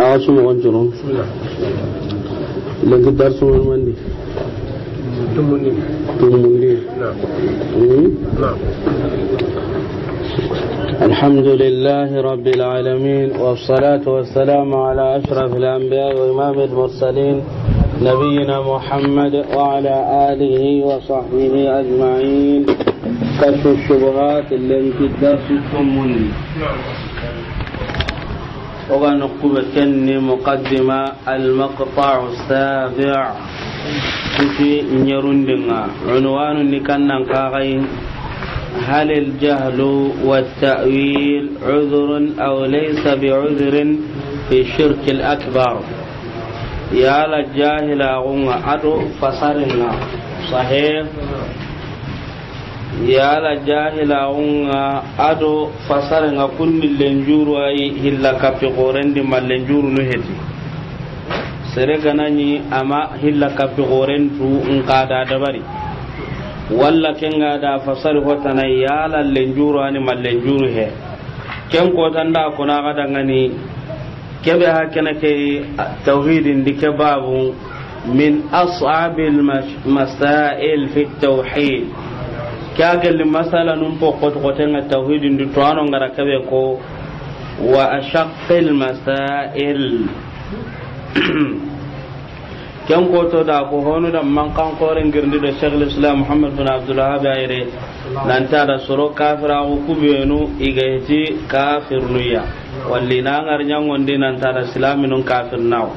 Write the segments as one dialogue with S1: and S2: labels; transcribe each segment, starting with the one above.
S1: awasu mo gonjoro lagi darsu mandi tumundi الحمد لله رب العالمين والصلاة والسلام على أشرف الأنبياء وإمام المرسلين نبينا محمد وعلى آله وصحبه أجمعين كشف الشبهات التي الدرس الثمني ونقوم كني مقدمة المقطع السابع في نيرندنا عنوان نكنا قاغين هل الجهل والتأويل عذر أو ليس بعذر في الشرك الأكبر يا للجاهل أدو فصرنا صحيح يا للجاهل أدو فصرنا كل اللنجور هلا كفي قورن دي ما اللنجور نهتي سرقناني أما هلا كفي قورن تو انقادا دبري walla kenga da fasari hotana yala lenjuru ani mallenjuru he ken ko tanda kuna gada ngani kebe hakena ke tauhidin dike babu min as'abil masail fi tauhid kagal masala num po ko tenga tauhidin du to anon ngara kebe ko wa ashaqqil masail ken ko to da ko honu da man kan koren girndi da Sheikh Islam Muhammad bin Abdul Wahhab ayre nan ta da soro kafira ko kubenu igati kafirnuya walli na ngar nyangonde nan ta da islaminun kafirnaw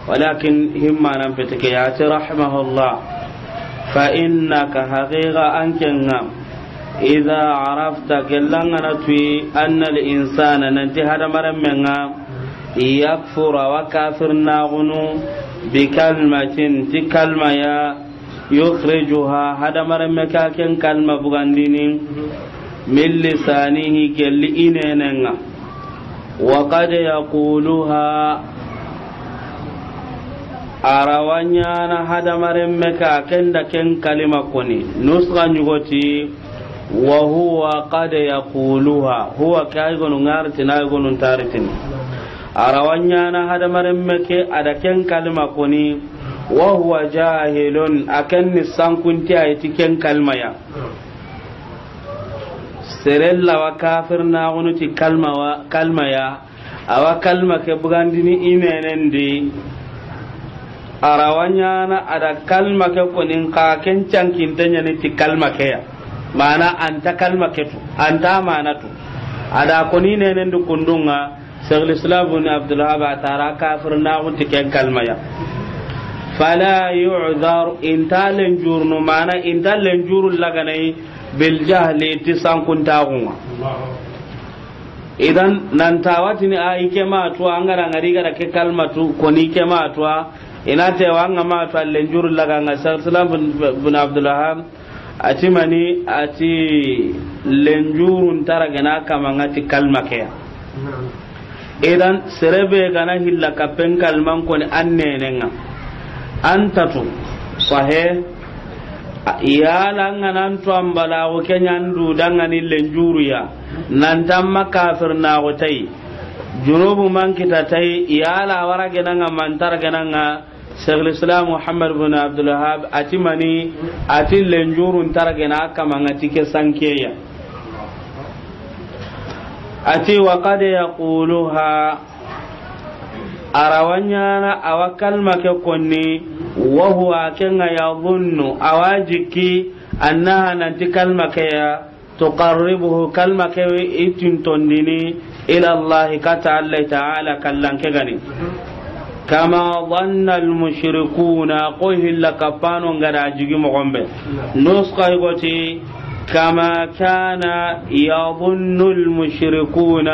S1: walakin himma nan peteke ya ta rahimahullah fa innaka haqiqa ankenna idha arafta kellangana tu anna al insana nanti hada marammenga yakfura wa kafirna gunu بكلمة تكلمة يا يخرجها هذا مرمكا كن كلمة بغندين من لسانه كل إننا وقد يقولها أروانيانا هذا مرمكا كن كلمة كوني نسخة نغتي وهو قد يقولها هو كايغون نارتنا يغون تارتنا arawanyana hada maremmeke ada ken kalma koni wa huwa jahilun akanni sankunti ayati ken kalma ya serella wa kafirna gonuti kalma ya awa kalma ke bugandini imenendi arawanyana ada kalma ke koni ka ken cankintanya ni ti kalma ke ya mana anta kalma ke tu anta mana tu ada koni nenendu kundunga Sheikh Islam bin Abdul Wahhab atara kafir na gunti ken kalma ya fala yu'dhar intalen jurnu mana intalen jurul laganai bil jahli tisan kuntagunga idan nan tawatini ai ke ma to angara ngari gara ke kalmatu koni ke ma to ina te wanga ma to len jurul laganga Sheikh Islam bin Abdul Wahhab ati mani ati len jurun taragana kamangati kalma ke idan serebe gana hilla kapen kalman koni annenenga antatu sahe iyala nganan to ambala ko kenyandu dangani lenjuru ya nan tamma kafir na ko tai junubu man kita tai iyala warage nanga mantar gananga Sheikh Islam Muhammad bin Abdul Wahhab atimani ati lenjuru taragena kamanga tike sankeya ati wa qad yaquluha arawanyana awakal make konni wa huwa kenga yadhunnu awajiki annaha nanti kalma kaya tuqarribuhu kalma kaya itintondini ila Allah ta'ala kallanke gani kama dhanna almushrikuna qohilla kapano ngara jigi mo gombe nusqa igoti كما كان يظن المشركون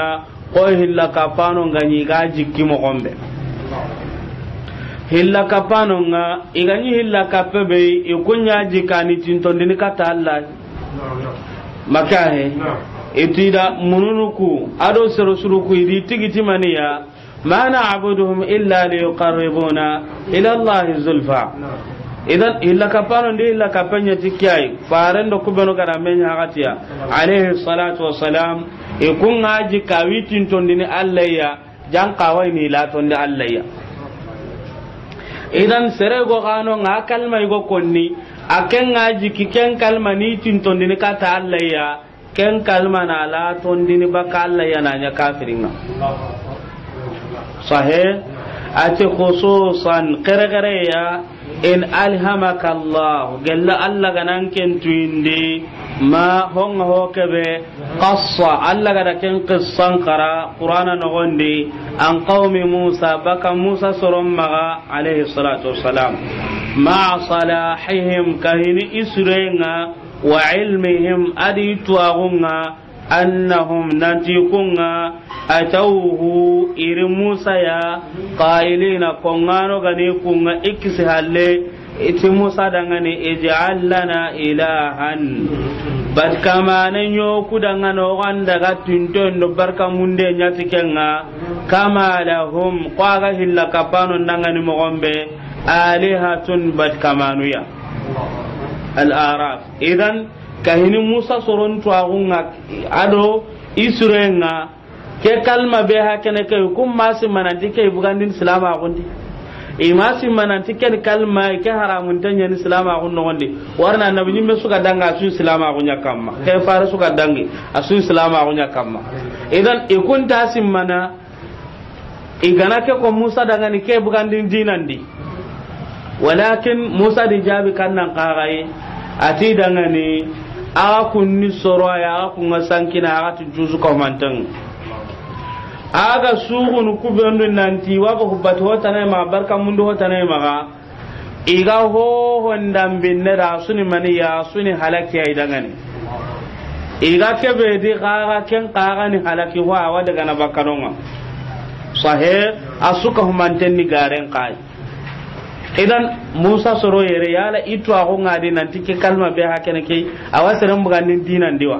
S1: قوه إلا كفانو غني غاجي كيمو غombe hilla kapano nga igani hilla kapabe ikunya jikani tintondini kata Allah makahe itida mununuku ado serosuruku idi tigiti maniya ma na'buduhum illa liyuqarribuna ila Allah zulfa idan illa kapano ndi illa kapanya tikiyai farendo kubeno kana menya hakatia alayhi salatu wassalam ikunga jika witin tondini Allah ya kawai ni la tonde Allah ya idan sere go gano nga kalma go konni aken ngaji kiken kalma ni tintondi ni kata Allah ya ken kalma na la tondi ni baka Allah ya nanya kafiringa sahih ati khususan qara ya in alhamaka Allah galla Allah ganan ken tuindi ma honga hokebe qassa Allah gada ken qissan qara qur'ana no gondi an qaumi Musa baka Musa sorom maga alayhi salatu wassalam ma salahihim kahini isrenga wa ilmihim adi tuagunga annahum nantikunga atawhu iri Musa ya qailina kongano gani kunga ikisi halle iti Musa dangane ij'al lana ilahan bat kamane nyoku dangano ganda gatinton do barka munde nyati kenga kama lahum qaga hilla kapano dangane mogombe alihatun bat kamanu ya al-araf idan kahini Musa soron tuagunga ado isurenga ke kalma be hakene ke kum masi mananti ke bugandin salama gundi imasi mananti ke kalma ke haramun tanya ni salama gunno gondi warna nabi nyimme suka danga su salama gunya kamma ke fara suka dangi asu salama gunya kamma idan ikun tasim mana igana ke ko Musa daga ni ke bugandin dinandi walakin Musa di jabi kannan qarai ati daga ni aga kunni soro ya aga kunga sankina aga tujuzu ko mantan aga sugun kubendo nanti waga hubbat hotana ma barka mundu hotana ma ga iga ho hondam binne da suni mani ya suni halaki ay dangani iga kebe di gaga ken qaga ni halaki wa wa daga na bakanonga sahih asuka humanten ni garen kai idan Musa soro yere yala itu ako ngadi nanti ke kalma be hakene ke awasere mbugandin dinan diwa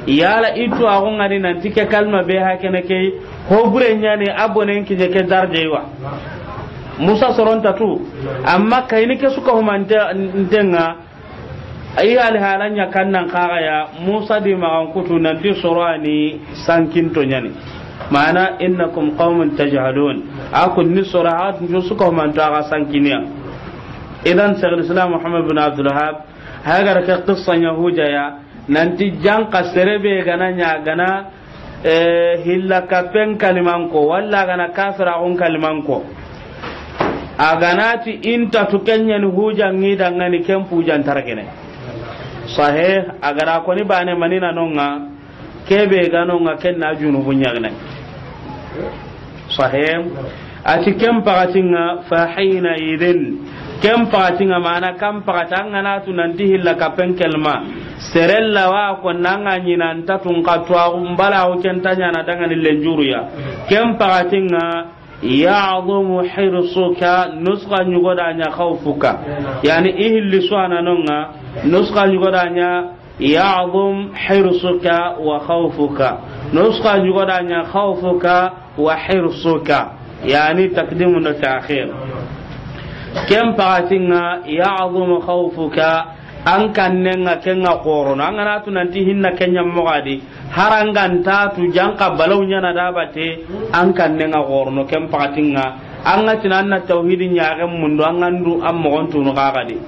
S1: yala itu ako ngadi nanti ke kalma be hakene ke hobure nyane abonen kije ke darjewa Musa soron tatu amma kayni ke suka humante ndenga ayi hal halanya kannan kaga ya Musa di magan kutu nanti sorani sankinto nyane mana innakum qaumun tajhalun akun ni surahat jo suka humanta ga sankiniya idan Syekh Islam Muhammad bin Abdul Wahhab hagar ka qissa yahuja ya nanti janqa serebe gananya gana hilla kapen kalimanko walla gana kafira on kalimanko aganati inta tukenya ni huja ngida ngani kempu jantaragene sahih agara ko ni bane manina nonga kebe ganonga kenna junu bunyagne sahih ati kem pagatinga fa hina idin kem pagatinga mana kam pagatanga na tunanti hilla kapen kelma serella wa ko nanga nyina ntatun katwa umbala o kentanya na danga ni lenjuru ya kem pagatinga ya'dhumu hirsuka nusqa nyugodanya khawfuka yani ihli suana nonga nusqa nyugodanya ya'dhum hirsuka wa khawfuka nusqa nyugodanya khawfuka wa hirsuka yani taqdim wa ta'khir kem pagatinga ya'dhumu khawfuka an kannenga kenga korona an ganatu nanti hinna kenya mogadi haranganta tu janka balawnya na dabate an kannenga korno kem pagatinga an gatina na tauhidin yaage mundo an gandu am mogontu no kagadi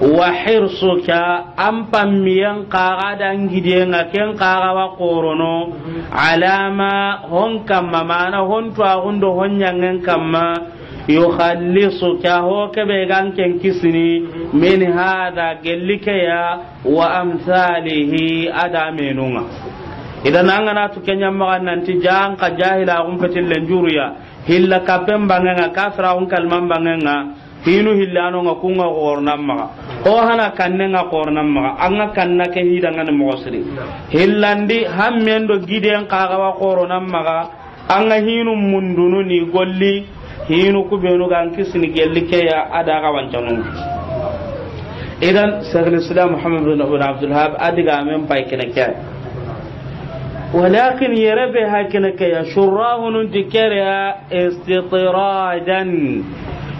S1: wa hirsuka am pammiyan kagada ngidenga ken kagawa korono alama hon kamma mana hon to agundo honyangen kamma yukhallisuka ho kebe ganken kisini min hada gellikaya wa amsalihi adamenunga idan angana to kenya magan nanti janka jahila gum petil lenjuruya hilla kapem bangenga kafra on kalman bangenga hinu hillano nga kunga gornamma ko hana kannenga gornamma anga kanna ke hidanga mo gosri hillandi hammendo giden kagawa gornamma anga hinu mundunu ni golli hinu kubenu gan kisni gellike ya ada ga wancanu idan Syekh Islam Muhammad bin Abdul Wahhab adiga men pay kenake walakin yarabe hakenake ya shurahun dikara istitradan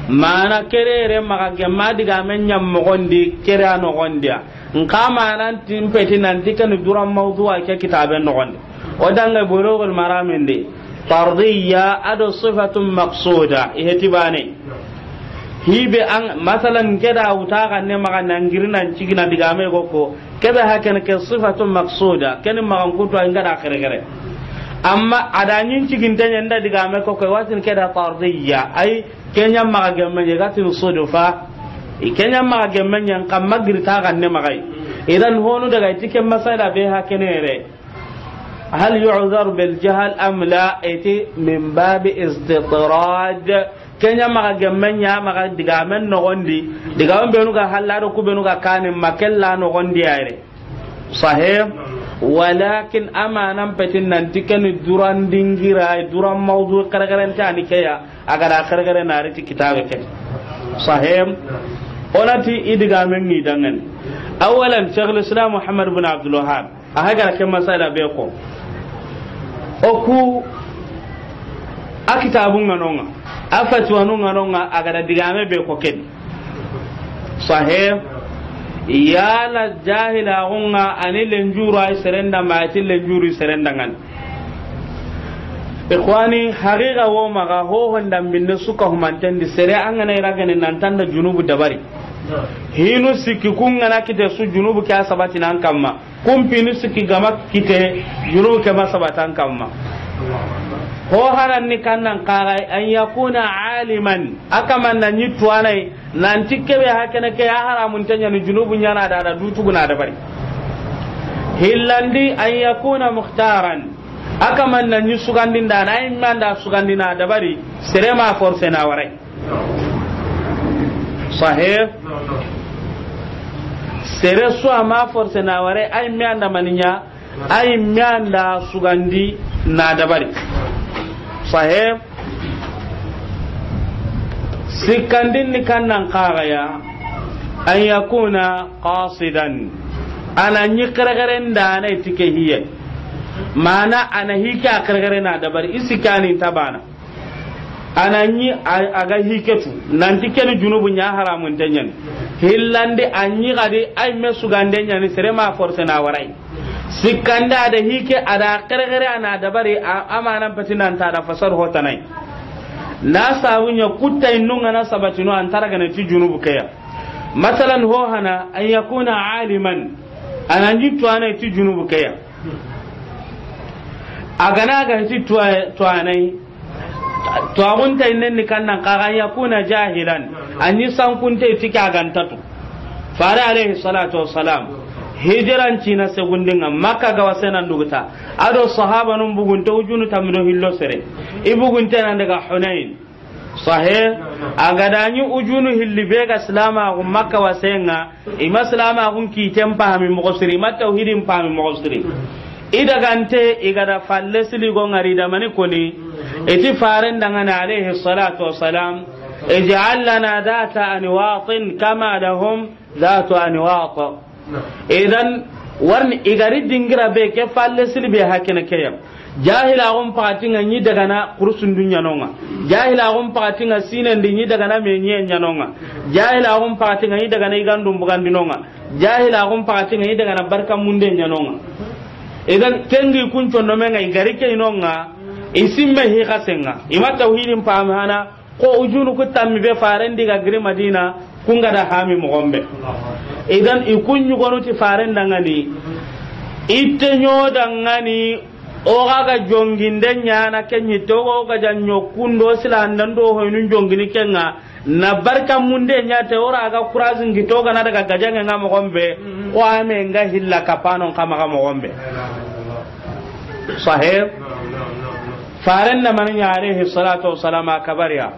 S1: mana kerere maga gemma diga men nyam mogondi kere ano gondia nkama nan timpeti nan dikanu duram mawdu'a ke kitaben no gondi odanga bulugul maraminde tardiyya ado sifatun maqsuda ihtibane hibe an masalan keda uta kan ne maga nangirna cigina digame gokko kebe haken ke sifatun maqsuda ken magan kuto ingada kare amma adanyin cigin tanya nda digame ko watin keda tardiyya ay kenya maga gemme gatin sudufa ikenya maga gemme nyan kam magirta kan ne magai idan honu daga cikin masala be hakenere hal yu'zar bil jahl am la ati min bab istitrad kenya maga gemmenya maga digamen no gondi digamen benu ga hallado ku benu ga kanin makella no gondi ayre sahih walakin amanan petin nan tikeni duran dingira duran mawdu karagaran tani kaya agara karagare na riti kitabe ke sahih onati idigamen ni dangan awalan shaykhul islam muhammad ibn abdul wahhab ahaga ke masala be ko oku akitabun nganonga afatu wanunga nonga agada digame be ko ken sahih yala jahila gunga anile njuru ay serenda maati le njuru serenda ngan ikhwani haqiqa wo maga ho honda minne suka humantendi sere angana iragane nantanda junubu dabari hinu sikki kunga na kite su junubu kya sabati nan kamma kumpinu sikki gama kite junubu kama sabatan kamma ho haran ni kannan qarai an yakuna aliman akaman nan yitwanai nan tikkebe hakene ke haramun tanya ni junubu nyana da dutu guna da bari hillandi an yakuna mukhtaran akaman nan yusugandin da nay manda sugandina da bari serema force na warai sahih sere so ama force na warai ay mi anda maninya ay mi anda sugandi na da bari sahih sikandin ni kannan qagaya an yakuna qasidan ana nyi karagaren da na tike hiye mana ana hika karagaren na da bari isikani tabana ana nyi aga hiketu nan tike ni junubun ya haramun danyan hillande anyi gade ay mesugande nyani serema force na warai sikanda da hike ada karagare ana da bari amanan patinan ta da fasar hotanai na sawunya kutta innunga na sabatino antara gane ti junubu kaya masalan ho hana an yakuna aliman ananji tuana ti junubu kaya agana ga ti tuanai tuagunta innen kannan kaga yakuna jahilan anyi sankunte tika gantatu fara alaihi salatu wassalam hijiran cina segundinga makka ga wasenan duguta ado sahaba nun bugunta ujunu tamdo hillo sere ibugunta nan daga hunain sahih agadani ujunu hilli be ga islama gu makka wasenga ima islama gu ki tempa mi mogosiri ma tauhidin pa mi mogosiri ida gante igada falle sili go ngari da mani koni eti faren dangana alaihi salatu wassalam ij'al lana data anwatin kama lahum datu anwat idan warni igari dingira be ke falle silbe hakina kayam jahila gon patinga nyi daga na kursun dunya nonga jahila gon patinga sinen dinyi daga na menye nyanonga jahila gon patinga nyi daga na igandum bugandi nonga jahila gon patinga nyi daga na barka munde nyanonga idan tengi kuncho no menga igari ke nonga isimme hi kasenga ima tauhidin pamana ko ujunu ko tammi be farendi ga gri madina kunga da hami mogombe idan ikunyu gonuti faren dangani itenyo dangani o ga jonginde nyana kenyi to ga janyo kundo silandan do hoynun jongini kenga na barka munde nyate ora ga kurazin gito ga na daga gajanga ngam gombe o ame nga hilla kapano kama ga gombe sahib faren da man yare salatu wassalama kabariya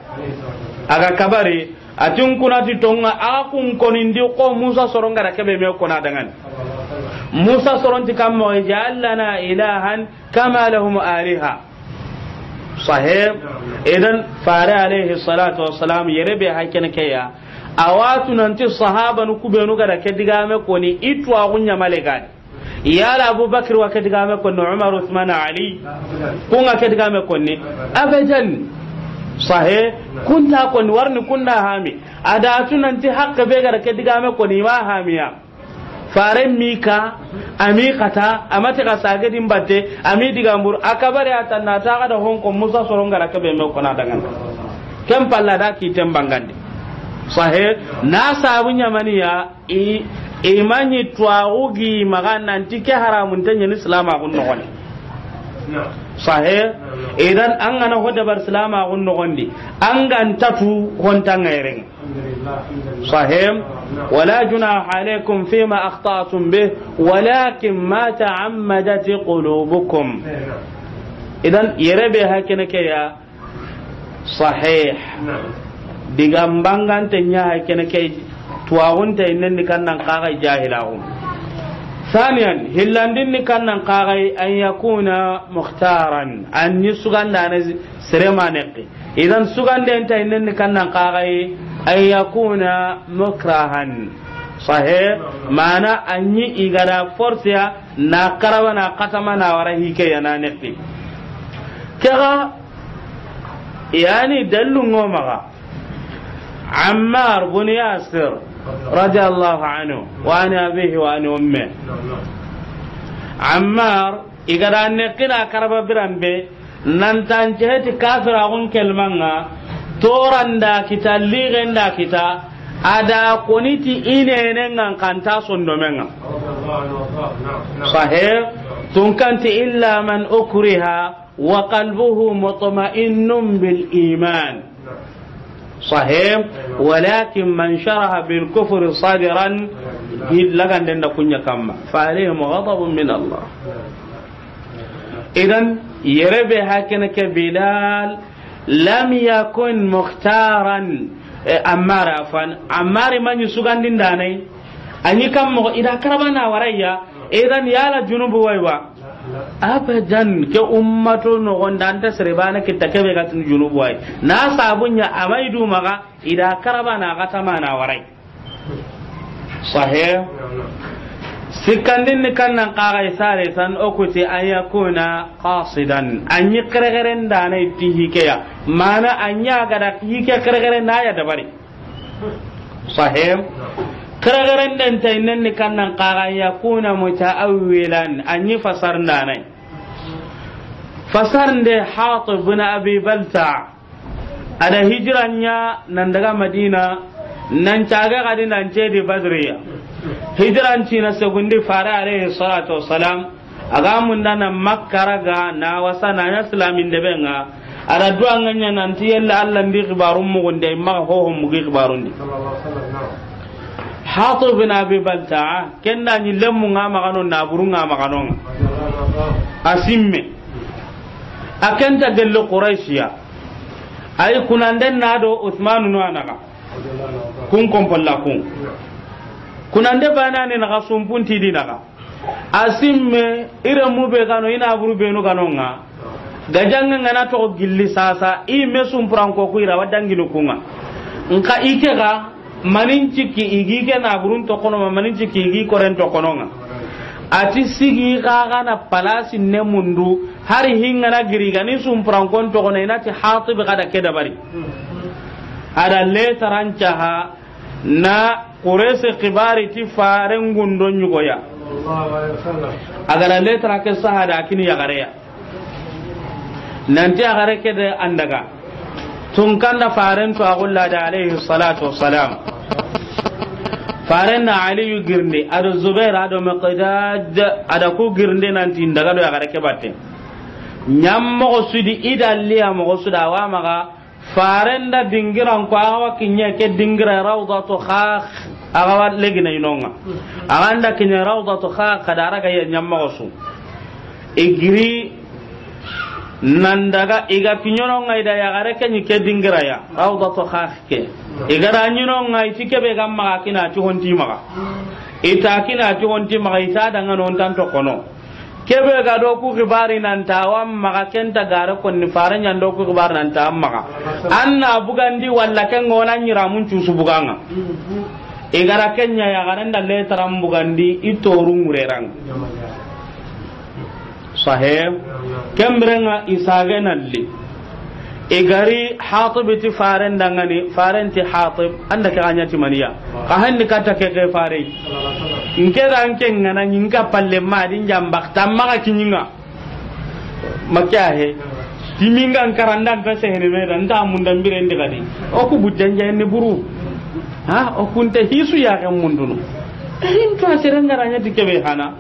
S1: aga kabari atun kunati tonga akun konindi ko Musa soronga da kebe me kona dangan Musa soronti kammo ja'alna ilahan kama lahum aliha sahib idan fara alaihi salatu wassalam yerebe hakene kaya awatu nanti sahaba nu kubenu ga da kediga me koni itu agunya malegani yala abubakar wa kediga me koni Umar Uthman Ali kunga kediga me koni abadan sahe kunta koni warni kunna hami ada tunanti hakka be gara ke diga me koni ma hamiya faren mika ami kata amati ka sagedin batte ami digambur akabare atanna ta da honko musa sorongara kabe me kona dangan kem palla da ki tembangande sahih na sabunya maniya imani twagugi magana ntike haramun tanya ni islama gunno gone sahih idan an gana hoda bar islama gunno gondi an gantatu hontanga yeren صحيح ولا جناح عليكم فيما أخطأتم به ولكن ما تعمدت قلوبكم إذن يربي هكذا كيا صحيح digambangante nya kene kay tuwagunta innni kannan qaga jahilahum thaniyan hillandin kannan qaga an yakuna mukhtaran an yusuganda ne seremaneki idan sugande enta innni kannan qaga an yakuna mukrahan sahih mana anyi igara forcia na karawana qatama na wara hike yana neki kaga yani dallu ngomaga عمار بن ياسر رضي الله عنه وعن أبيه وعن أمه عمار إذا نقنا كرب برنبه ننتنجهت كافر أغن كلمنا توران دا كتا لغن دا كتا ada koniti ine ngan kanta sondomenga sahih tunkanti illa man ukriha wa qalbuhu mutma'innun bil iman صحيح ولكن من شرح بالكفر صادرا لغن دنا كنيا كما فعليهم غضب من الله اذن يربي هكذا كبلال لم يكن مختارا عمار عفان عمار من يسغان دين داني اني كم اذا كربنا وريا اذن يالا جنوب ويوا abadan ke ummato no gonda anta serebana kita kebe gatin junubu ay na sabunya amaidu maga ida karabana gatama na warai sahih sikandin ni kannan qaga isare san okuti ayakuna qasidan anyi kregeren dana itihike ya mana anya gada hike kregeren na ya dabari sahih kregeren den taynen ni kannan qaga yakuna mutaawilan anyi fasar danai fasarnde Hatib bin Abi Balta ada hijranya nan daga Madina nan caga gadi nan cedi Badriya hijran cina segundi fara alaihi salatu wassalam aga mun dana Makka raga na wasana ya islamin de benga ada duanganya nan tiyella Allah ndi khibarum mu gonde ma ho ho mu khibarundi Hatib bin Abi Balta kenda ni lemmu ngama kanon na burunga makanon asimme akenta gelle quraishiya ay kunanden nado Uthman no anaka kun kompolla kun kunande banane na sumpunti dinaka asimme ire mube kano ina buru benu kanonga gajanga ngana to gilli sasa i mesum pranko ku ira wadangino kunga nka ikega manin ciki igike na burun to kono manin ciki igi koren to kononga ati sigi gaga na palasi ne mundu hari hinga na giriga ni sum prankon to kono inati Hatib kada keda bari ada le tarancha ha na qurese qibari ti faren gundo nyugo ya agara le tarake sahada kini ya gareya nanti agare kede andaga tun kanda faren to agulla da alaihi salatu wassalam farenna aliyu girnde ado zubair ado miqdad ada ku girnde nanti ndaga do yagare ke batte nyammo sudi idalliya mo suda wa maga farenda dingiran ko awa kinya ke dingira rawdatu khakh aga legina inonga aganda kinya rawdatu khakh kadara ga nyammo su igri nandaga iga pinyono ngai da yagare ke ni ke dingira ya rawdatu khakh ke igara nyino ngai tike be gamma kina ti honti maga ita kina ti honti maga ita daga non tanto kono kebe ga do ku gibari nan tawam maga kenta gare kon ni faranya do ku gibar nan tawam maga anna bugandi walla ken ngona nyira mun cusu buganga igara kenya ya garanda le taram bugandi itoru ngurerang sahib kembrenga isage nalli igari Hatib ti faren dangani faren ti Hatib anda ka anyati maniya ka handi kata ke fare nke dan ken ngana nyinga palle ma din jamba tamma kinyinga makya he timinga karandan ta sehne me dan ta mun dan bire ndi gadi o ku budanja ne buru ha o kunte hisu ya kan mundunu in to aserangara nya dikebe hana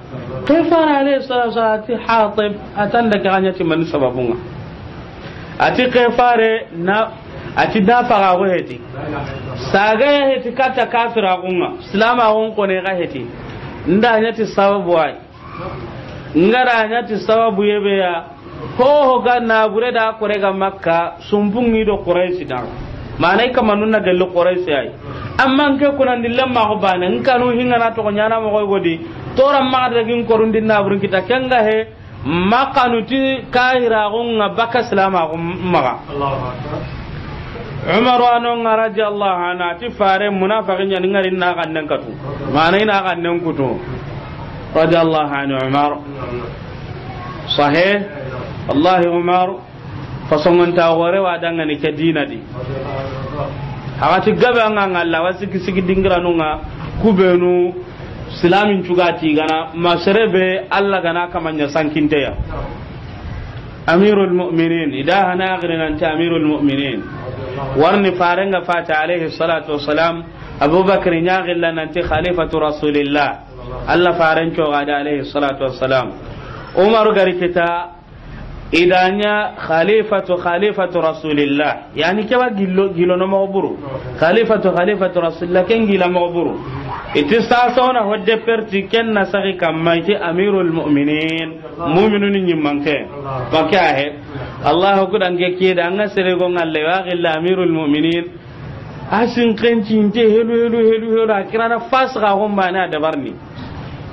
S1: kefara ale salati hatib atanda ganya ti man sababunga ati kefare na ati da fara go heti saga heti kata kafira gunga islama gon ko ne ga heti nda nya ti sababu ai ngara nya ti sababu yebe ya ho ga na bure da kore ga makka sumbungi do quraish da manai kamanun na gallo quraish ai amma nke kunan dillamma ko bana nkanu hingana to nyana mo godi toram ma da gin korundin na burin kita kenga he makanuti kahira gonga baka salama maga Allahu akbar Umar anon ngaraji Allah ana ti fare munafiqin yan ngari na kannan katu manai na kannan kutu radiyallahu anhu Umar sahih Allah Umar fasongon ta gore wa danga ni kedina di hawati gabe anga ngalla wasiki sigi dingira nunga kubenu islamin cugati gana masrebe alla gana kamanya sankinte ya amirul mu'minin ida hana agrin anta amirul mu'minin warni farenga fata alayhi salatu wassalam abubakar nyagilla nanti khalifatu rasulillah alla farenco gada alayhi salatu wassalam umar gari kita idanya khalifatu rasulillah yani kewa gilo no maburu khalifatu rasulillah ken gila maburu iti sasona hodde perti ken nasari kammaiti amirul mu'minin mu'minun nyimmanke bakahe allah ko dange kida anga sere go ngalle wa gilla amirul mu'minin asin kenci inte helu akirana fasga homba na dabarni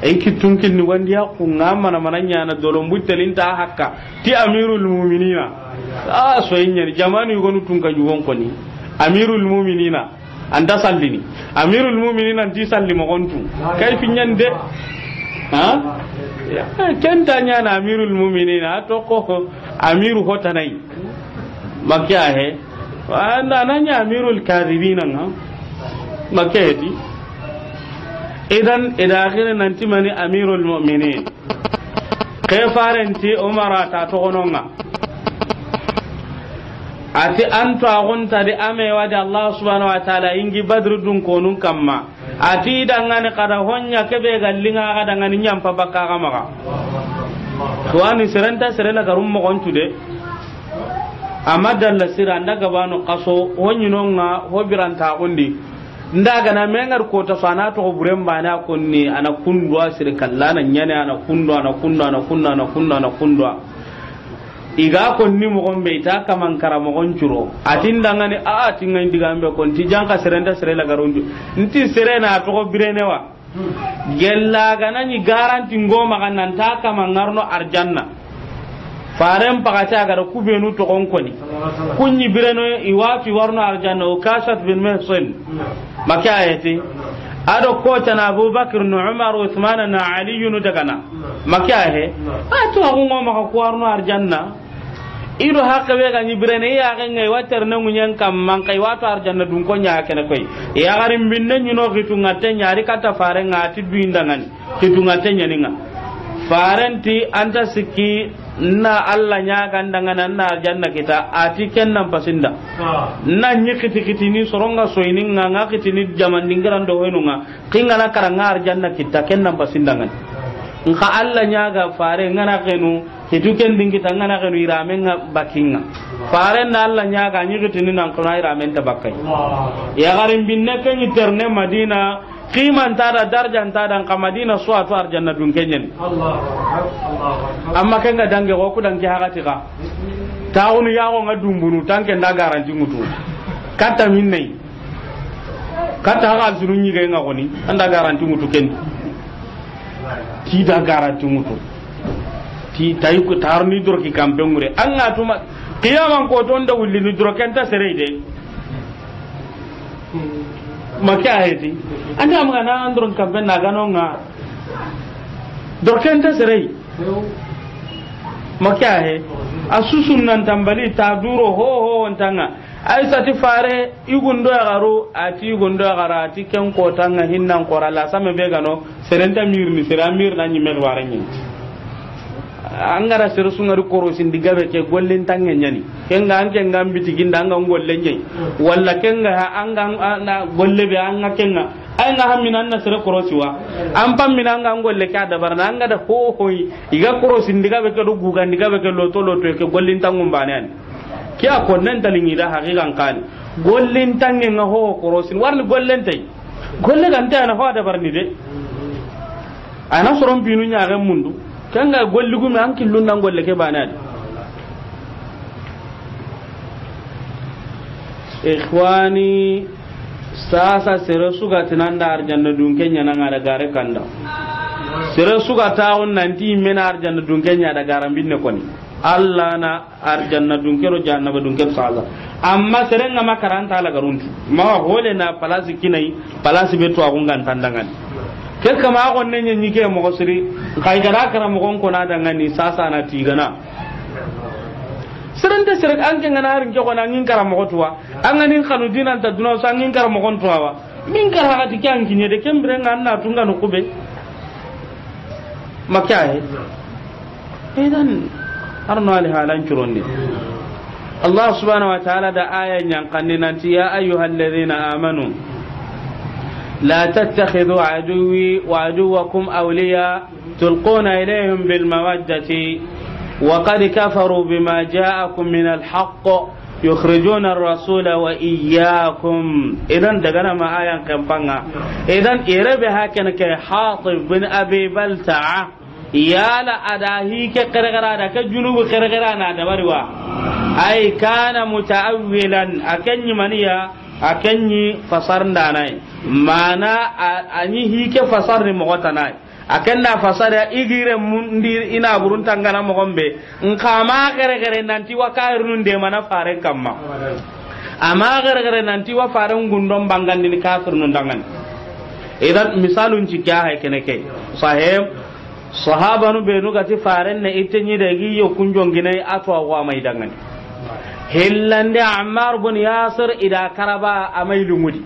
S1: ay kitunkin ni wandi ya kunga mana mananya na dolom butelinta hakka ti amirul mu'minina so yinya jamani gonu tunka juwon ko ni amirul mu'minina anda sallini amirul mu'minina anti sallimo gontu kay finyande ha kenta nya na amirul mu'minina to ko amiru hotanai makya he anda nanya amirul kadhibina ha makyati idan akhirin nanti mani amirul mu'minin kefarenti umara ta to gononga ati antu agunta di amewa di Allah subhanahu wa ta'ala ingi badru dun konun kamma ati dangane kada honya kebe gallinga kada ngani nyampa bakka kamaka tuani serela garum mo gontude amadalla siranda gabano qaso honyinonga hobiranta gundi ndaga na mengar ko ta fana to buren bana kunni ana kundwa sirkallana nyane ana kundwa iga konni mo gombe ita kaman karamo goncuro atinda ngani a tinga indigambe kon ti janka serenda serela garundu nti serena to birenewa gella ganani garanti ngoma kanan ta kaman ngarno arjanna faren pakata gara kubenu to gonkoni kunni bireno iwati warno arjanna o kasat bin mehsen makayati ado ko tana abubakar no umar uthman na ali yunu dagana makahe ato ngo maka ko warno arjanna ido hakabe ga nyibirene ya ga ngai watar na munyan kam man kai wato arjanna dun ko nya kene koy ya garim binne nyino gitu ngate nyari kata faren ngati duindangan gitu ngate nyaninga farenti anta sikki na alla nya gandangan na arjanna kita ati kennan pasinda na nyikiti kitini soronga soininga ngakitini jaman dingran do wenunga kingana karanga arjanna kita kennan pasindangan nka alla nya ga fare ngana kenu hitu ken dingita ngana kenu iramenga bakinga fare na alla nya ga nyikitini nan kuna iramen ta bakkai ya garin binne ken iterne madina qiman tada darjan tada ka madina suatu arjanna dun kenyen amma kenga dange ko ku dange hakati ka taunu yago ngadumbunu tanke nda garanti ngutu kata minne kata hagal sununyi ga ngoni anda garanti ngutu ken ti da garanti ngutu ti tayi ko tarni dor ki kambe ngure anga tuma qiyaman ko ton da wulli ni dor ken ta sereide maka heti anda mga na andron kampen na ganonga dorkenta serei maka he asusun nan tambali ta duro ho ntanga ay sati fare igundo garu ati igundo gara ati ken ko tanga hinnan korala same be gano serenta mirni seramir na nyimme waranyi angara seru sungari korosin digabe ke gollin tangen nyani kenga anke ngambi tiginda anga gollen nyai walla kenga anga na golle be anga kenga ay nga haminan na sere korosiwa ampam minanga ngolle ka da barna anga da ho hoyi iga korosin digabe ke do gugan digabe ke loto ke gollin tangum banen kiya ko nan talingi da haqiqan kan gollin tangen nga ho korosin warni gollen tay golle kan ta na ho da barni de ana soron binu nya ga mundu kanga golligu mi anki lunna golle ke banani ikhwani sasa sere suga tinanda arjanna dunkenya na ngara gare kanda sere suga taun nanti mena arjanna dunkenya da garambin ne koni alla na arjanna dunkero jahannama dunker sala amma sere ngama karanta la garuntu ma hole na palasi kinai palasi beto agungan tandangan ke kama gon ne nyi ke mo siri kai gara kara mo gon kona dangani sasa na tigana serende serek an ke ngana harin ke kona ngin kara mo tuwa an ngani kanu dinan ta duno sa ngin kara mo gon tuwa min kara ha ti kan kinye de kembre nganna tunga no kube makaye idan arno ali halan churondi Allah subhanahu wa ta'ala da ayan yang kanninanti ya ayyuhalladhina amanu لا تتخذوا عدوي وعدوكم أولياء تلقون إليهم بالمودة وقد كفروا بما جاءكم من الحق يخرجون الرسول وإياكم إذن دقنا ما آيان كمفانا إذن إربها كان حاطب بن أبي بلتع يالا أداهيك قرقرانا كجنوب قرقرانا دبروا أي كان متأولا أكني منيا akanyi fasar ndanai mana anyi hike fasar ni mogotanai akanna fasara igire mundi ina burun tangana mogombe nkama gere nanti wakairun de mana fare kamma ama gere nanti wa fare ngundom bangandi ni kafir nun dangan idan misalun cikya hay keneke sahib sahaba nu benu gati fare ne itenyi de gi yo kunjongine atwa wa mai dangan hillande Ammar bin Yasir ida karaba amailu mudi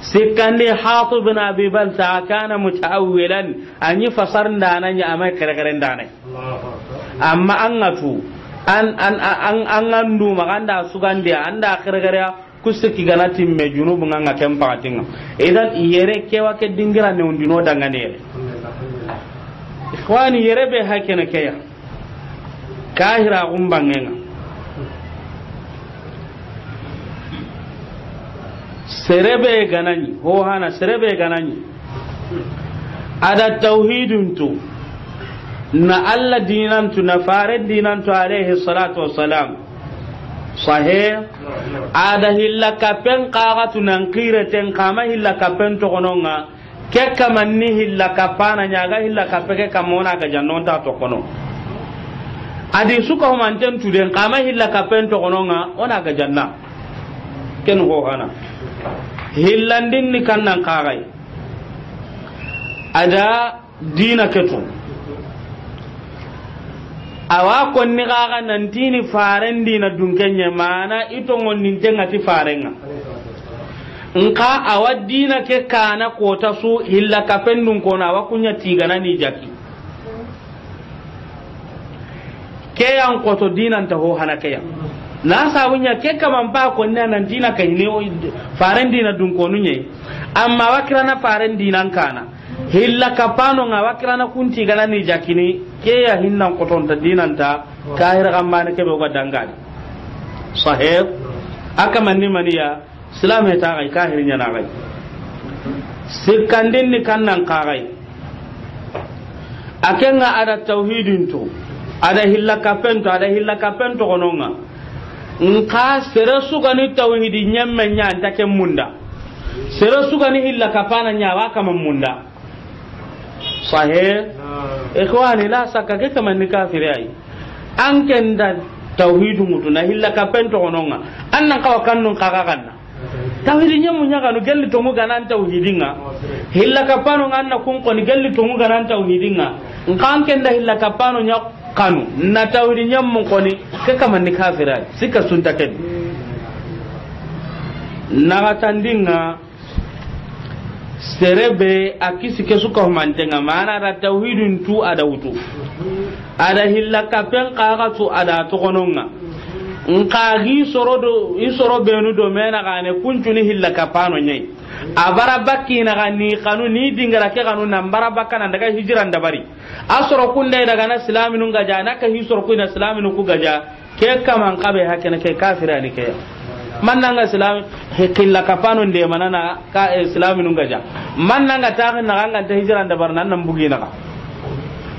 S1: sikande Hatib bin Abi Balta kana mutaawwilan anyi fasar ndananya amai kare ndanai amma an ngatu an andu maganda sugande anda kare kusiki ganati me junubu nganga kempa tinga idan yere kewa ke dingira ne undino dangane ikhwani yere be hakena keya kahira gumbangenga serebe ganani ho hana serebe ganani ada tauhidun tu na alla dinan tu na fare dinan tu alayhi salatu wassalam sahih ada hilla kapen qagatu nan qireten kama hilla kapen to gononga ke kamanni hilla kapana nyaga hilla kapeke kamona ga jannota to kono adi suka ho manten tu den kama hilla kapen to gononga ona ga janna ken ho hana hillandin ni kannan kagai ada dina keto awa konni kaga nan tini faren dina dunkenye mana ito ngonnin tenga ti farenga nka awa dina ke kana kota su hilla kapendun kona awa kunya tigana ni jaki ke yang koto dina ta ho hana ke na sabunya ke kaman ba ko nan dina kai ne faren dina dun ko nunye amma wakirana faren dinan kana hilla kapano nga wakirana kunti gana ni jakini ke ya hinnan ko ton ta dinan ta kahir amma ne ke be go dangal sahib aka manni maniya islam ta kai kahir nya na kai sikandin ni kannan kai akenga ada tauhidin to ada hilla kapento gononga nka sere sugani tauhidi nyemme nya ndake munda sere sugani hilla kapana nya wa kama munda sahih ikhwani la saka ke kama ni kafiri ai ankenda tauhidu mutuna hilla kapento ononga annan kawa kannun kaga kanna tauhidi nyemmu nya kanu gelli to mu ganan tauhidinga hilla kapano nganna kun ko ni gelli to mu ganan tauhidinga nka ankenda hilla kapano nya kanu na tawri nyam mun koni ke kama ni kafira sika sunta ken nagatandinga serebe akisi kesuka humantenga mana da tauhidun tu ada wutu ada hillaka pen qaga tu ada to kononga nqagi sorodo isoro benu do mena gane kuncuni hillaka pano nyai abara bakki na gani kanu ni dingara ke kanu nambara bakana daga hijiran dabari asoro kunde daga na islaminu gaja naka hisoro kuna islaminu ku gaja ke kaman kabe hakena ke kafira ni ke mannanga islam hikilla kapano nde manana ka islaminu gaja mannanga ta na ganga ta hijiran dabar nan nan bugi na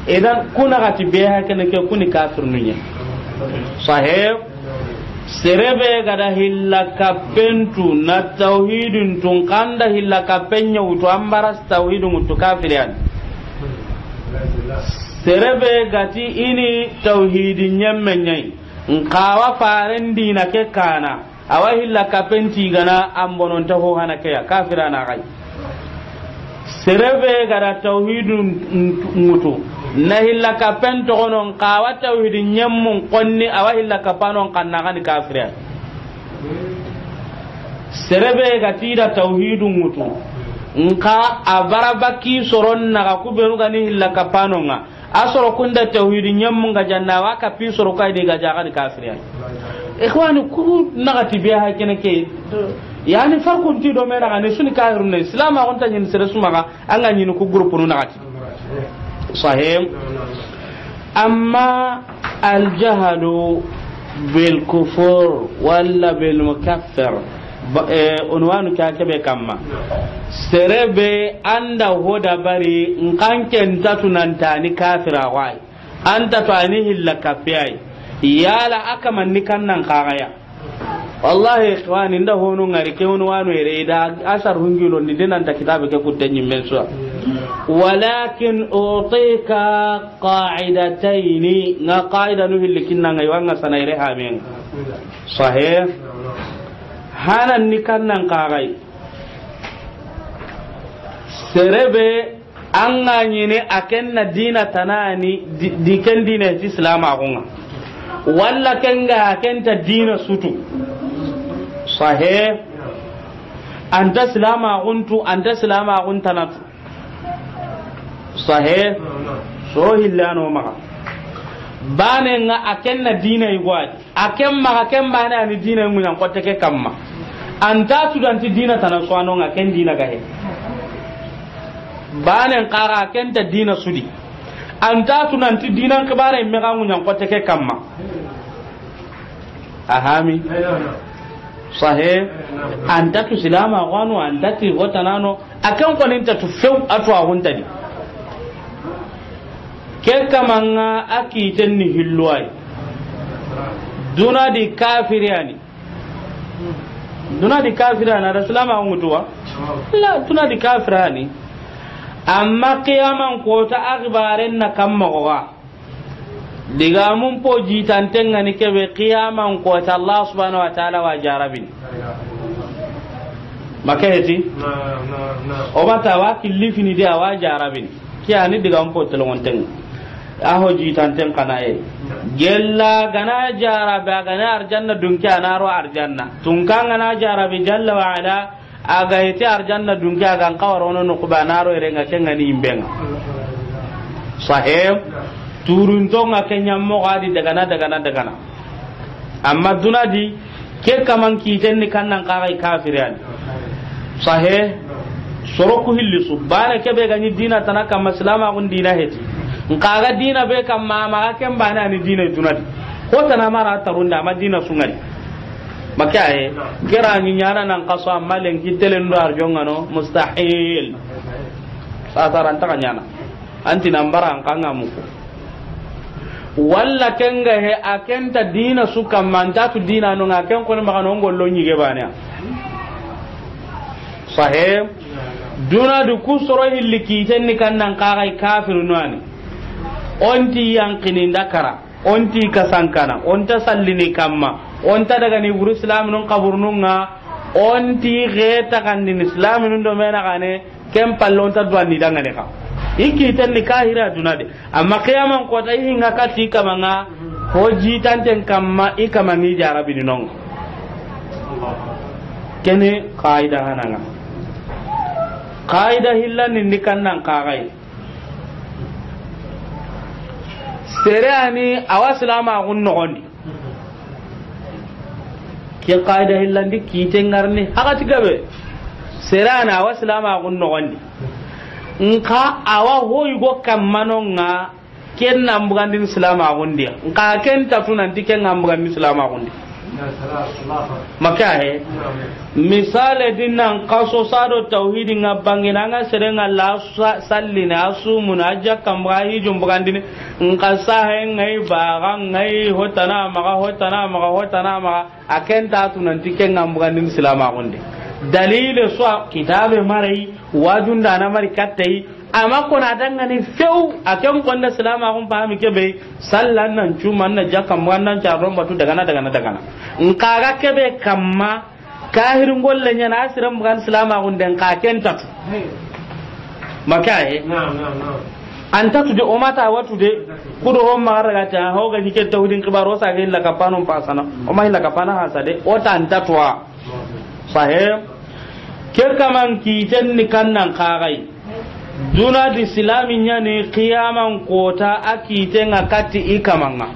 S1: idan kuna gati be hakena ke kuni kafir nunya sahib serebe gada hillaka pentu na tauhidun tun kanda hillaka penya utu ambara tauhidun utu kafirian serebe gati ini tauhidin nyemmenyai nkawa farendi na ke kana awa hillaka penti gana ambonon taho hana ke kafirana kai serebe gada tauhidun mutu na hillaka pento gonon kawa tauhidin nyemmun qonni awa hillaka panon kanna kan kafira serebe gatida tauhidun mutu nka abarabaki soron na ku benu gani hillaka panonga asoro kunda tauhidin nyemmun ga janna wa ka pi soro kai de ga jaga kafira ikhwani ku nagati biya hakene ke yani farqun ti do mena ne suni kafirun islam a gonta nyin sere sumaga anga nyin ku groupe nu nagati صحيح أما الجهل بالكفر ولا بالمكفر عنوان كاكبه كما serebe anda hoda bari nkanke ntatu nantani kafira wai anta to ani hilla kafiyai yala aka manni kannan kagaya wallahi ikhwani nda honu ngari ke honu wanu ere da asar hungilo ni denan ta kitabe ke kutenyi menso walakin utika qa'idataini na qaida nu hilkinna ngai wanga sanaire hamen sahih hanan ni kannan kagai serebe anga nyine akenna dina tanani diken dina islam agunga walla kenga akenta dina sutu sahih anta salama guntu anta salama guntanatu sahih so hillano maka bane nga akenna dina igwaj akemma akemba na ni dina ngunya koteke kamma anta tudanti dina tanaswano nga ken dina gahe bane qara akenta dina sudi anta tunanti dina kabare mega ngunya koteke kamma ahami sahih anta tu silama wanu anta ti gotanano akan koninta tu few atwa huntadi ke kamanga akitenni hilluai duna di kafiriani rasulama ngutuwa la duna di kafirani amma qiyaman ko ta akhbaren na kamma gowa diga mun po jitantenga ni kebe qiyaman ko ta Allah subhanahu wa ta'ala wa jarabin makaheti o bata wa kilifini dia wa jarabin kiyani diga mun po telontenga aho jitanten kana e gella gana jarabe gana arjanna dunki anaro arjanna tunkanga na jarabe jalla wa ala aga hiti arjanna dunki aga qawarono no kubanaro erenga kenga ni imbenga sahib turun tonga kenya mo gadi daga amma dunadi ke kaman kiten ni kannan qarai kafiran sahih soroku hilli subhana ke be gani dina tanaka maslama gun dina heti nkaga dina be kam ma ken bana ni dina dunadi ko tana mara tarunda madina sungari makaye kera ni nyana nan qaso amalen kitelen do arjonga no mustahil sataran ta nyana anti nambara an kanga muko walla kenga he akenta dina suka manta tu dina no ngaken ko ma no ngollo nyige bana sahib duna du kusoro hiliki tenni kannan kagai kafiru nani onti yankini ndakara onti kasankana onta sallini kamma onta daga ni buru islam non kaburnunga onti geta kan ni islam non do mena kane kem pallonta do ni danga ne ka iki tan ni kahira dunade amma qiyaman ko ta hinga kati kamanga ho jitanten kamma ikamangi jarabi ni non kene qaida hananga qaida hillan ni kannan qagai serani awaslama gunno gondi ke qaida hillan di kitengarni hakati gabe serani awaslama gunno gondi nka awa hoygo kammanonga ken nambugandin islama gundi nka ken tatunan tiken nambugandin islama gundi maka he misale dinnan qaso sado tauhidin ngabangina nga serenga la sallina asumuna ajja kambahi jumbugandin nka sahe ngai baga ngai hotana maga aken tatunan tiken nambugandin islama gundi dalile so kitabe marai wajunda na mari kattai amma kona dangane feu akan konda salama kun fahimi kebe sallan nan cuman na jakam wannan jaron batu daga na in kaga kebe kamma kahirin gollen yana asiran bukan salama kun den ka kenta makaye anta tu de omata watu de kudo hom magara ta hoga dike tawdin kibaro sa ga la kapano pasana o mai la kapana hasade o ta anta toa sahe ke kaman ki tanni kannan kagai duna di islami nyane qiyaman kota akite ngakati ikamanga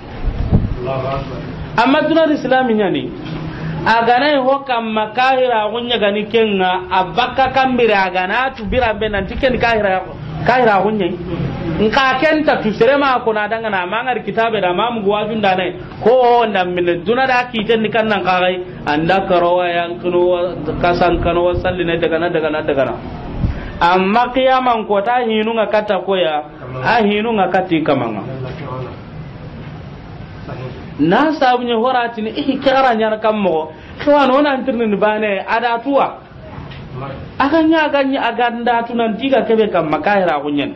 S1: amma duna di islami nyane agana ho kam makahira gunya gani kenga abaka kambira agana tu birabe nan tiken kahira gunya nka kenta tu serema ko na danga na mangar kitabe da mamu gwajun da nai ko ndam min duna da akite ni kannan kagai anda karawa yankunu kasan kano sallina daga na amma qiyaman ko ta hinu nga kata koya a hinu nga kati kamanga na sabunya horati ni ikara nyar kammo ko non antirni bane ada tuwa aganya aganda tunan diga kebe kam makaira kunyen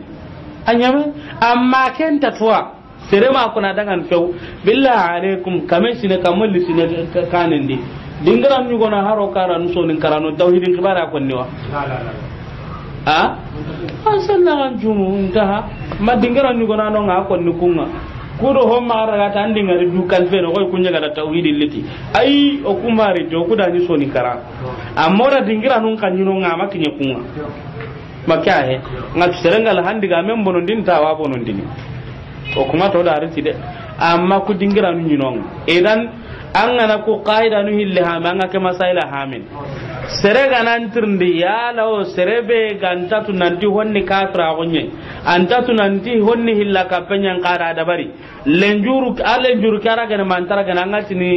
S1: anyame amma kenta tuwa serema kuna dangan few billahi alaikum kamesine kamulli sine kanende dingaram nyugo na haro karanu sonin karanu tauhidin kibara konniwa a asallan jumu intaha madingara ni gona no nga ko ni kunga kudo ho mara ga tan dingari du kan fe no koy kunya ga tawhidil liti ai o kumari do kuda ni soni kara amora dingira nun kan ni no nga makinya kunga makya he ngat serengal handiga men bonon din tawa bonon din o kuma to da arti de amma ku dingira nun ni no edan an ngana ko qaida nu hille ha manga ke masaila hamin serega nan tirndi ya lawo serebe ganta tu nanti honni kafra gonye anta tu nanti honni hilla ka penyan qara da bari lenjuru kara ga mantara ga ngati ni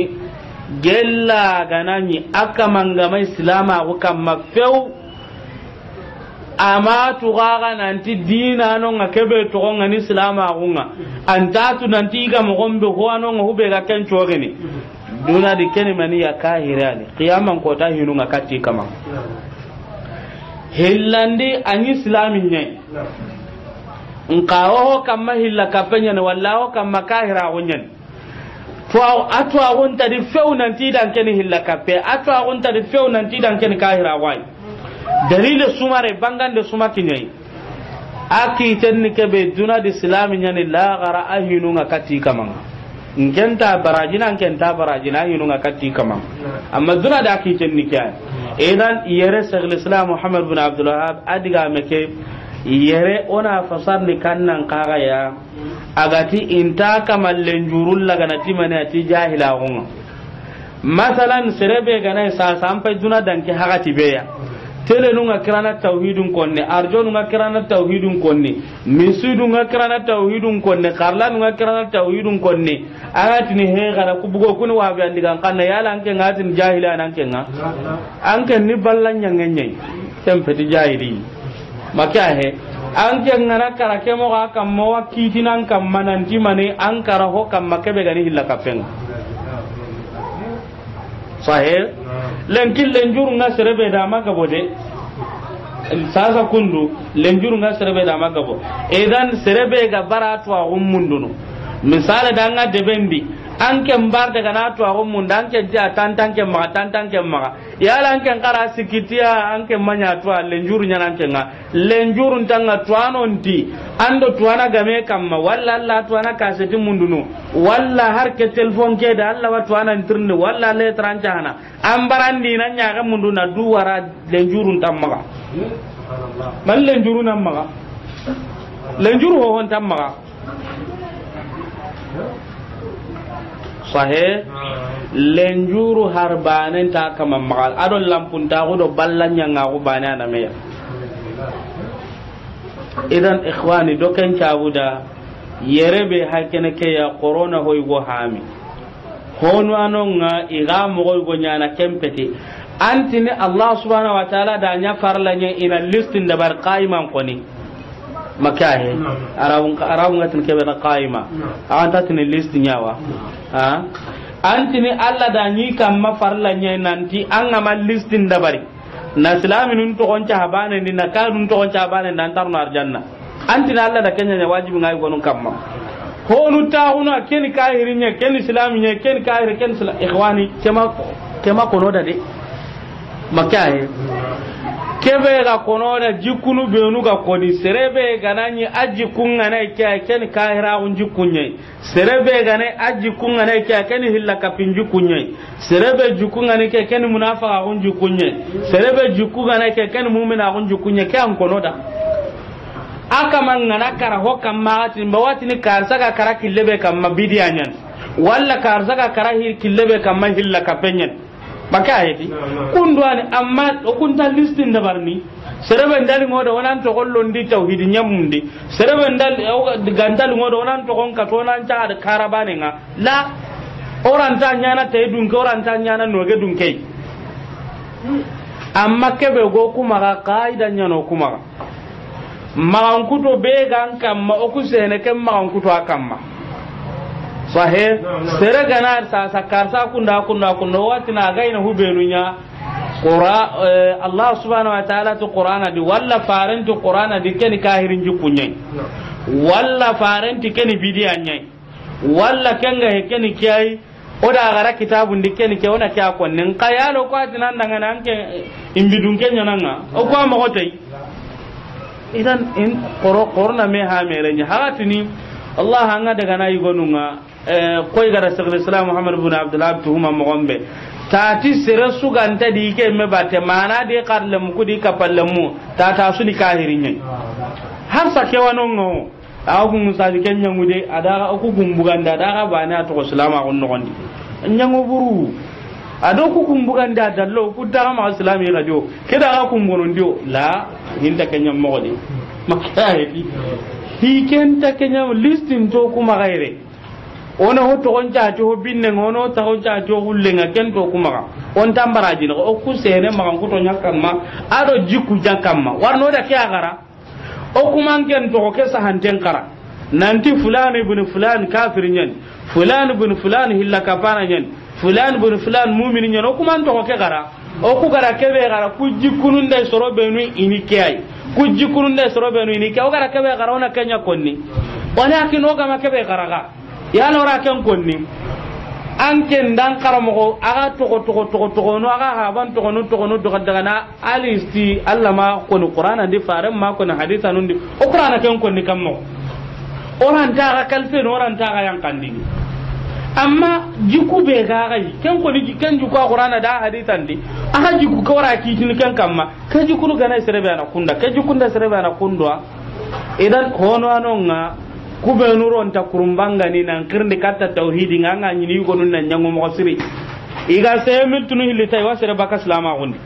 S1: gella ganani aka mangama islama ko kam mafeu ama tu gaga nanti dina no ngakebe to ngani islama gonga anta tu nanti ga mo gombe ho ano hube ga ken chogeni duna di kene mani ya kahirani qiyaman ko ta hinu ngakati kama hillandi an islamin ne nkawo kamma hilla kapenya ne wallahu kamma kahira wonyen to atwa gonta di fewnan ti dan ken hilla kappe atwa gonta di fewnan ti dan ken kahira wai dalile sumare bangande sumakinai aki tenni kebe duna di islamin ne la gara ahinu ngakati kama ngenta barajina hinu ngakati kama amma duna da aki tenni kya idan yere Sheikh Islam Muhammad bin Abdul Wahhab adiga meke yere ona fasar ni kannan kaga ya agati inta kamal lenjurul laga nati mane ati jahila gonga masalan serebe gana sa sampai duna danke hagati beya tele nunga kirana tauhidun konne arjo nunga kirana tauhidun konne misudu nunga kirana tauhidun konne karla nunga kirana tauhidun konne agati ni he gara kubugo kuni wa biandi kan kanna yala anke ngati ni jahila anke nga anke ni ballanya ngenye tempeti jahili makya he anke ngara kara kemo ga kam mo wakitinan kam mananti mane ankara ho kam makebe gani hilla kapenga sahel lenkin lenjuru nga serebe da magabo de sasa kundu lenjuru nga serebe da magabo edan serebe ga baratu a ummunduno misale da nga debendi anke mbar daga na to ago mun dan ke ja tantanke ma yala anke ngara sikitia anke manya to lenjuru nyana anke nga lenjuru ntanga to anonti ando to ana game kamma walla Allah to ana kaseti mundunu walla har ke telefon ke da Allah wa to ana ntirne walla le tranchana ambarandi nan nyaga munduna duwara lenjuru ntamma man lenjuru namma lenjuru ho hon tamma sahe lenjuru harbanen ta kama magal adon lampun ta go do ballanya ngago bana na meya idan ikhwani doken cabuda yerebe hakene ke ya corona hoy go hami hono anonga iga mo go nyana kempeti antini Allah subhanahu wa ta'ala da nya farlanya ina listin da bar qaiman koni makahe arabun gatin kebe na qaima anta tin listin yawa ha antini Allah da ni kam ma farlanya nanti an ma listin da bari na islamin to gonca habane ni na kanun to gonca habane nan tarno arjanna antini Allah da kenya ne wajibi ngai gonun kamma honu ta huna ken kahirinya ken islaminya ken kahir ken ikhwani kema kono da de makaye kebe ga kono da jikunu benu ga koni serebe ganani aji kunga na kya ken kahira unji kunye serebe gane aji kunga na kya ken hilla kapinji kunye serebe jukunga ne ken munafiqa unji kunye serebe jukunga na ken mu'mina unji kunye kyan kono da aka mangana kara ho kamma mbawati ni karsa ga kara killebe kamma bidiyanyan walla karsa ga kara hir killebe kamma hilla kapenyen baka ayati kundwani amma okunta listin da barni serebe ndali ngoda wonan to gollondi tauhidin nyamundi serebe ndali gandal ngoda wonan to gonka to nan ta da karabane nga la oranta nyana taydun ko oranta nyana noge dun kai amma kebe go kuma ga qaida nyano kuma magankuto be gan kamma okusene kem magankuto akamma sahe sere ganar sa sakarsa kunda watina gaina hubenunya qura Allah subhanahu wa ta'ala to qur'ana di walla farantu qur'ana di ken kahirin jukunyai walla faranti ken bidiyanyai walla kenga hekeni kiyai oda gara kitabun di ken ke ona kya konnen qayalo ko atina ndanga nanke imbidun kenya nanga o ko ma hotai idan in qur'ana me ha merenya hagatini Allah hanga daga na yigonunga koy gara Sheikh Islam Muhammad ibn Abdullah tuhuma mogombe tati sere suganta di ke me bate mana de qarlem kudi kapallemu ta su ni kahirinya har sa ke wanongo agu musa di kenya ngude ada aku gumbuganda daga bana to Islam on nogondi nyango buru ado ku gumbuganda dallo ku daga ma Islam yi radio keda ga kumbono ndio la hinda kenya mogodi makayedi hikenta kenya listing to kuma gaire ona ho to gonja to binne ngono ta gonja to hullenga ken to kuma on tambaraji no o ku sene ma kan to nyakamma ado jiku jankamma warno da kya gara o kuma ken to ke sahanten kara nanti fulani ibn fulan kafir nyen fulani ibn fulan hilla kafana nyen fulani ibn fulan mu'min nyen o kuma to ke gara o ku gara kebe gara ku jikunun dai soro benu ini kiyai ku jikunun dai soro benu ini kiyai o gara kebe gara ona kenya konni ona kino ga ma kebe gara ga ya lora ken konni an ken dan karamo aga to no aga haban to no do daga na alisti allama ko no qur'ana di faran ma ko na haditha nun di o qur'ana ken konni kammo oran ta ga kalfe no oran ta ga yang kandi amma jiku be ga ga ken ko ni ken jiku qur'ana da hadithan di aga jiku ko ra ki tin ken kamma ka jiku no gana serebe na kunda ka jiku nda serebe na kundwa idan hono anonga kube nuron ta kurumbanga ni nan kirndi katta tauhidi nganga nyini ko nun nan nyango mo siri iga se miltunu hillitay wasere baka islama gondi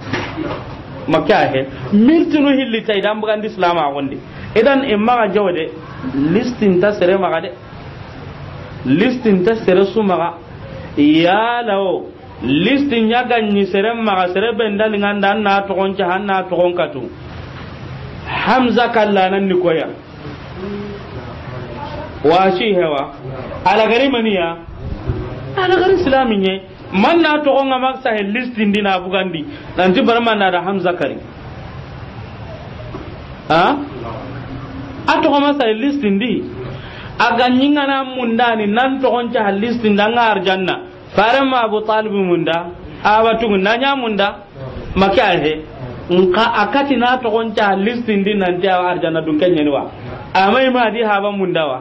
S1: makka he miltunu hillitay dam bugan islama gondi idan imma jawde listin ta sere maga de listin ta sere sumaga ya lawo listin ya ganni sere maga sere bendal nganda na to gonja hanna to gonkatu hamza kallanan ni koya washi hewa ala gari maniya ala gari islaminye man na to gonga maksa he listin dina bugandi nanti barman na da hamza kari ha ato gonga sa listin di aga nyingana mundani nan to onca halistin danga arjanna farama Abu Talib munda abatu nanya munda makahe nka akati na to onca halistin din nan ta arjanna dun kenya ni wa amai ma di haba munda wa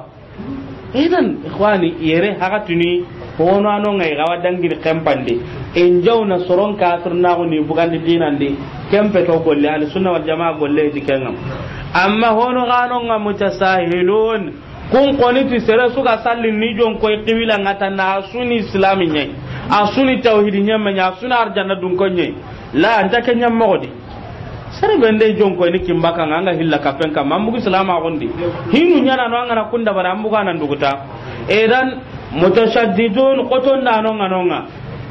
S1: idan ikhwani yere hakatuni hono ano ngai gawa dangir kempande en jawna soron kafir na ko ni bugandi dinande kempe to golle al sunna wal jamaa golle dikengam amma hono gano nga mutasahilun kun koniti sere suka sallin ni jon koy qibila ngata na suni islami nyai asuni tauhidi nyamma nya suna arjanna dun konye la anta kenya mogodi sere bende jon koy ni kimbaka nga hilla kapenka mambugu islama gondi hinu nyana no ngana kunda bara ambuga nan duguta edan mutashaddidun qoton dano nga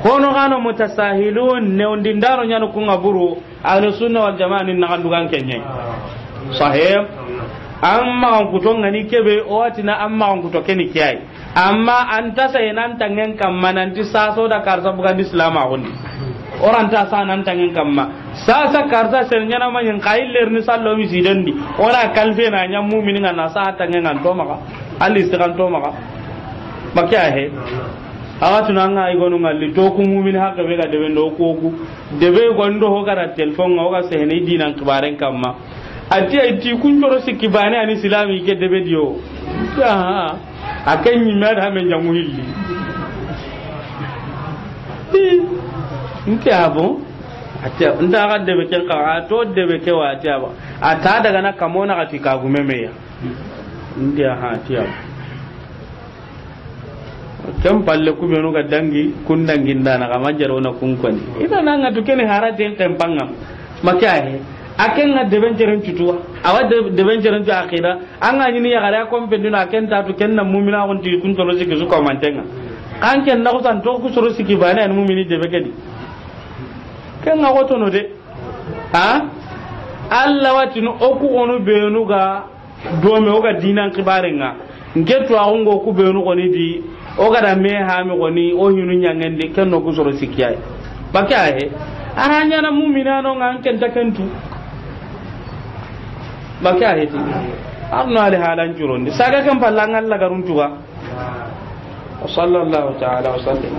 S1: kono gano mutasahilun ne ondindaro nyano kunga buru ahlu sunna wal jamaa ni nagandugan kenye sahih amma on kuto ngani kebe o watina amma on kuto keni kiyai amma anta sai nan tangen kamma nan ti saso da karza buga islam a gondi oranta sa nan tangen kamma sasa karza sen nyana ma yin kailler ni sallo mi sidendi ora kalfe na nyam mu'minin na sa tangen an to maka ali istiqan to maka makya he awa tunanga igonu ngalli to ku mu'min hakka be ga debe ndo ko debe gondo ho gara telefon o ga sehne dinan kibaren kamma ati ati kunjoro sikki bane ani islami ke debe dio ha akan ni mer ha men jamu hilli nke abo ati nda ga debe ken ka to debe ke wa ati aba ata daga na kamona ga tika gumeme ya ndia ha ati aba kam palle ku be no ga dangi kundangi ndana ga majaro na kunkoni ida nanga to ken harate tempanga makahe aken na debenjeren tutuwa awa debenjeren tu akhira anga nyini ya gara ko penduna aken ta to ken na mu'mina on ti kun to siki su ko mantenga kan ken na ko san to ku soro siki bana en mu'mini debe kedi ken na goto no de ha alla watinu oku onu beenu ga dome o ga dinan kibarenga ngeto a ngo ku beenu ko ni di o ga da me ha mi ko ni o hinu nyangende ken no ku soro siki ay bakahe aranya na mu'mina no ngan ken ta kentu maka heti arno ali halan jurondi saga kan pallangal la garuntuwa sallallahu ta'ala wa sallam